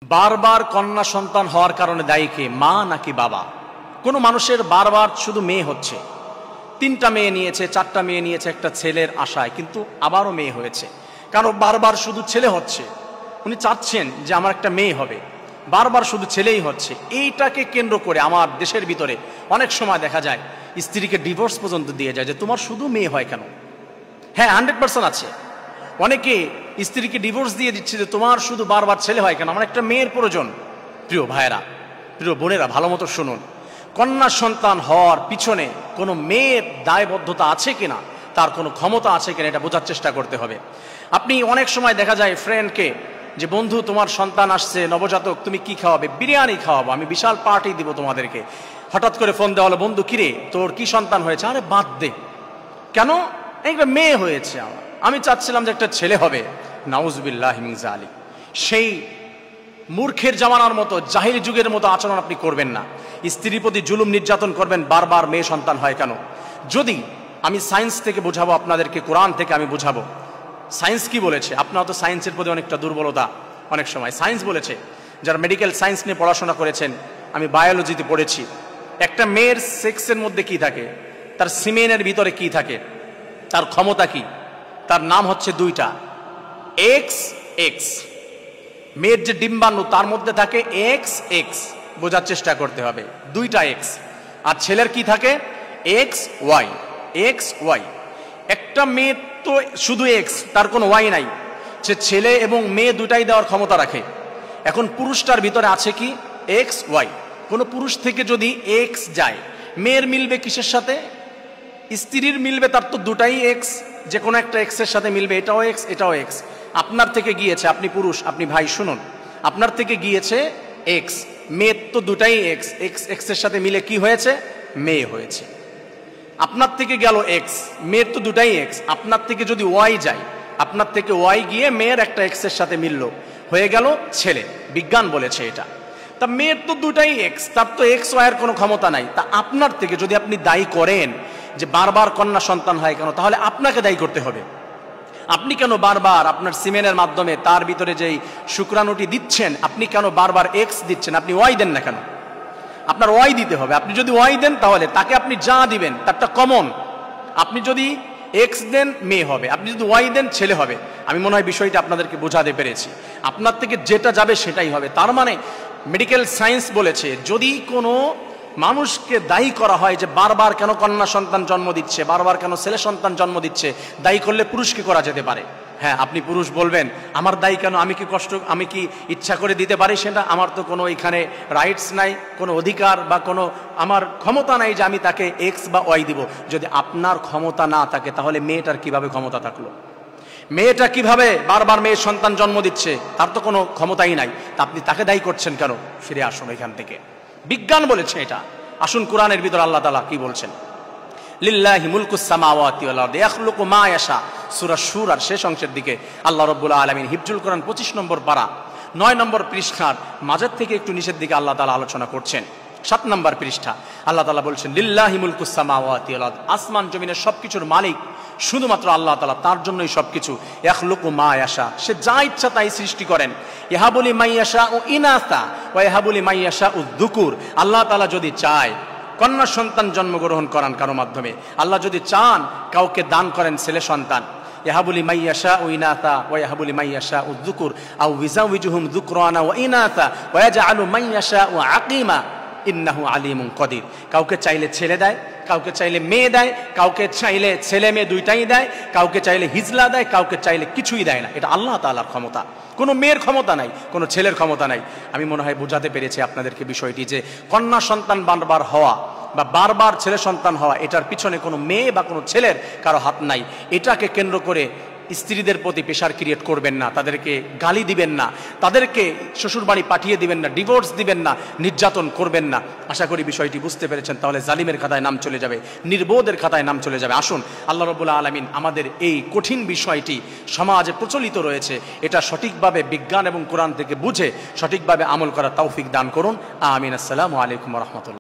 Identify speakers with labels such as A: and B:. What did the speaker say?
A: বারবার কন্যা সন্তান হওয়ার কারণে দায়ী কে, মা নাকি বাবা? কোনো মানুষের বারবার শুধু মেয়ে হচ্ছে, 3টা মেয়ে নিয়েছে, 4টা মেয়ে নিয়েছে একটা ছেলের আশায়, কিন্তু আবারও মেয়ে হয়েছে। কারণ বারবার শুধু ছেলে হচ্ছে, উনি চাচ্ছেন যে আমার একটা মেয়ে হবে, বারবার শুধু ছেলেই হচ্ছে। এইটাকে কেন্দ্র করে আমার দেশের ভিতরে অনেক সময় দেখা যায় স্ত্রীকে ডিভোর্স পর্যন্ত দিয়ে যায় যে তোমার শুধু মেয়ে হয় কেন। হ্যাঁ, 100% আছে। অনেকে স্ত্রীকে ডিভোর্স দিয়ে দিচ্ছে যে তোমার শুধু বারবার ছেলে হয় কেন, আমার একটা মেয়ের প্রয়োজন। প্রিয় ভাইয়েরা, প্রিয় বোনেরা, ভালো মতো শুনুন, কন্যা সন্তান হওয়ার পিছনে কোনো মেয়ের দায়বদ্ধতা আছে কিনা, তার কোনো ক্ষমতা আছে কিনা, এটা বোঝার চেষ্টা করতে হবে। আপনি অনেক সময় দেখা যায় ফ্রেন্ডকে যে বন্ধু তোমার সন্তান আসছে নবজাতক, তুমি কি খাওয়াবে? বিরিয়ানি খাওয়াবো, আমি বিশাল পার্টি দিব তোমাদেরকে। হঠাৎ করে ফোন দেওয়া হলো, বন্ধু কিরে তোর কি সন্তান হয়েছে? আরে বাদ দে, কেন? একটা মেয়ে হয়েছে, আমি চাচ্ছিলাম যে একটা ছেলে হবে। নাউজুবিল্লাহি মিন যালিক। সেই মূর্খের জামানার মতো, জাহিলি যুগের মতো আচরণ আপনি করবেন না। স্ত্রীর প্রতি জুলুম নির্যাতন করবেন, বারবার মেয়ে সন্তান হয় কেন? যদি আমি সায়েন্স থেকে বোঝাবো আপনাদেরকে, কোরআন থেকে আমি বোঝাবো। সায়েন্স কি বলেছে? আপনারা তো সায়েন্সের প্রতি অনেকটা দুর্বলতা অনেক সময়। সায়েন্স বলেছে, যারা মেডিকেল সায়েন্স নিয়ে পড়াশোনা করেছেন, আমি বায়োলজিতে পড়েছি, একটা মেয়ের সেক্সের মধ্যে কি থাকে, তার সিমেনের ভিতরে কি থাকে, তার ক্ষমতা কি, তার নাম হচ্ছে 2টা, এক্স এক্স। মেয়ের যে ডিম্বাণু তার মধ্যে থাকে এক্স এক্স, বোঝার চেষ্টা করতে হবে, 2টা এক্স। আর ছেলের কি থাকে? X Y, X Y. একটা মেয়ের তো শুধু এক্স, তার কোনো ওয়াই নাই, সে ছেলে এবং মেয়ে দুটাই দেওয়ার ক্ষমতা রাখে। এখন পুরুষটার ভিতরে আছে কি? X Y. কোনো পুরুষ থেকে যদি এক্স যায়, মেয়ের মিলবে কিসের সাথে? স্ত্রীর মিলবে, তার তো 2টাই এক্স, যে কোনো একটা এক্সের সাথে মিলবে, এটাও এক্স এটাও এক্স। আপনার থেকে গিয়েছে, আপনি পুরুষ, আপনি ভাই শুনুন, আপনার থেকে গিয়েছে এক্স, মেয়ের তো 2টাই এক্স, এক্স এক্সের সাথে মিলে কি হয়েছে? মেয়ে হয়েছে। আপনার থেকে গেল এক্স, মেয়ের তো 2টাই এক্স, আপনার থেকে যদি ওয়াই যায়, আপনার থেকে ওয়াই গিয়ে মেয়ের একটা এক্সের সাথে মিলল, হয়ে গেল ছেলে। বিজ্ঞান বলেছে এটা। তা মেয়ের তো 2টাই এক্স, তার তো এক্স ওয়াইয়ের কোনো ক্ষমতা নাই। তা আপনার থেকে যদি আপনি দায়ী করেন যে বারবার কন্যা সন্তান হয় কেন, তাহলে আপনাকে দায়ী করতে হবে। আপনি কেন বারবার আপনার সিমেনের মাধ্যমে তার ভিতরে যেই শুক্রাণুটি দিচ্ছেন, আপনি কেন বারবার এক্স দিচ্ছেন? আপনি ওয়াই দেন না কেন? আপনার ওয়াই দিতে হবে। আপনি যদি ওয়াই দেন, তাহলে তাকে আপনি যা দিবেন তারটা কমন। আপনি যদি এক্স দেন, মেয়ে হবে, আপনি যদি ওয়াই দেন, ছেলে হবে। আমি মনে হয় বিষয়টা আপনাদেরকে বোঝাতে পেরেছি। আপনার থেকে যেটা যাবে সেটাই হবে। তার মানে মেডিকেল সায়েন্স বলেছে, যদি কোনো মানুষকে দায়ী করা হয় যে বারবার কেন কন্যা সন্তান জন্ম দিচ্ছে, বারবার কেন ছেলে সন্তান জন্ম দিচ্ছে, দায়ী করলে পুরুষকে করা যেতে পারে। হ্যাঁ, আপনি পুরুষ বলবেন আমার দায়ী কেন, আমি কি কষ্ট, আমি কি ইচ্ছা করে দিতে পারি সেটা? আমার তো কোনো এখানে রাইটস নাই, কোনো অধিকার বা কোনো আমার ক্ষমতা নাই যে আমি তাকে এক্স বা ওয়াই দিব। যদি আপনার ক্ষমতা না থাকে, তাহলে মেয়েটার কিভাবে ক্ষমতা থাকলো? মেয়েটা কিভাবে বারবার মেয়ের সন্তান জন্ম দিচ্ছে? তার তো কোনো ক্ষমতাই নাই। তা আপনি তাকে দায়ী করছেন কেন? ফিরে আসুন এখান থেকে। বিজ্ঞান বলেছে এটা। আসুন কোরআনের ভিতর আল্লাহ তাআলা কি বলছেন। লিল্লাহি মুলকুস সামাওয়াতি ওয়াল আরদি ইয়াখলুকু মা ইয়াশা। সূরা সূরার শেষ অংশের দিকে আল্লাহ রাব্বুল আলামিন, হিফজুল কোরআন 25 নম্বর পারা 9 নম্বর পৃষ্ঠার মাঝের থেকে একটু নিচের দিকে আল্লাহ তাআলা আলোচনা করছেন। 7 নম্বর পৃষ্ঠা আল্লাহ তাআলা বলছেন, লিল্লাহি মুলকুস সামাওয়াতি ওয়াল আরদি। আসমান জমিনের সবকিছুর মালিক শুধুমাত্র আল্লাহ তাআলা, তার জন্যই সবকিছু। ইয়াখলুকু মা ইয়াশা, সে যা ইচ্ছা তাই সৃষ্টি করেন। ইয়াহাবুলি মাইয়াশা ও ইনাসা ওয়া ইয়াহাবুলি মাইয়াশা উদ্দুকুর। আল্লাহ তাআলা যদি চায় কন্যা সন্তান জন্মগ্রহণ করান কারো মাধ্যমে, আল্লাহ যদি চান কাউকে দান করেন ছেলে সন্তান। ইয়াহাবুলি মাইয়াশা ও ইনাসা ওয়া ইয়াহাবুলি মাইয়াশা উদ্দুকুর আও ইউযাউযুহুম যুকরানা ওয়া ইনাসা ওয়া ইয়াজআলু মাইয়াশা ওয়া আকিমা ইন্নাহু আলিমুন কদির। কাউকে চাইলে ছেলে দেয়, কাউকে চাইলে মেয়ে দেয়, কাউকে চাইলে ছেলে মেয়ে 2টাই দেয়, কাউকে চাইলে হিজলা দেয়, কাউকে চাইলে কিছুই দেয় না। এটা আল্লাহ তাআলার ক্ষমতা, কোনো মেয়ের ক্ষমতা নাই, কোনো ছেলের ক্ষমতা নাই। আমি মনে হয় বোঝাতে পেরেছি আপনাদেরকে বিষয়টি, যে কন্যা সন্তান বারবার হওয়া বা বারবার ছেলে সন্তান হওয়া, এটার পিছনে কোনো মেয়ে বা কোনো ছেলের কারো হাত নাই। এটাকে কেন্দ্র করে স্ত্রীদের প্রতি প্রেশার ক্রিয়েট করবেন না, তাদেরকে গালি দিবেন না, তাদেরকে শ্বশুরবাড়ি পাঠিয়ে দিবেন না, ডিভোর্স দিবেন না, নির্যাতন করবেন না। আশা করি বিষয়টি বুঝতে পেরেছেন। তাহলে জালিমের খাতায় নাম চলে যাবে, নির্বোধের খাতায় নাম চলে যাবে। আসুন আল্লাহ রাব্বুল আলামিন আমাদের এই কঠিন বিষয়টি সমাজে প্রচলিত রয়েছে, এটা সঠিকভাবে বিজ্ঞান এবং কোরআন থেকে বুঝে সঠিকভাবে আমল করার তৌফিক দান করুন। আমিন। আসসালামু আলাইকুম ওয়া রাহমাতুল্লাহ।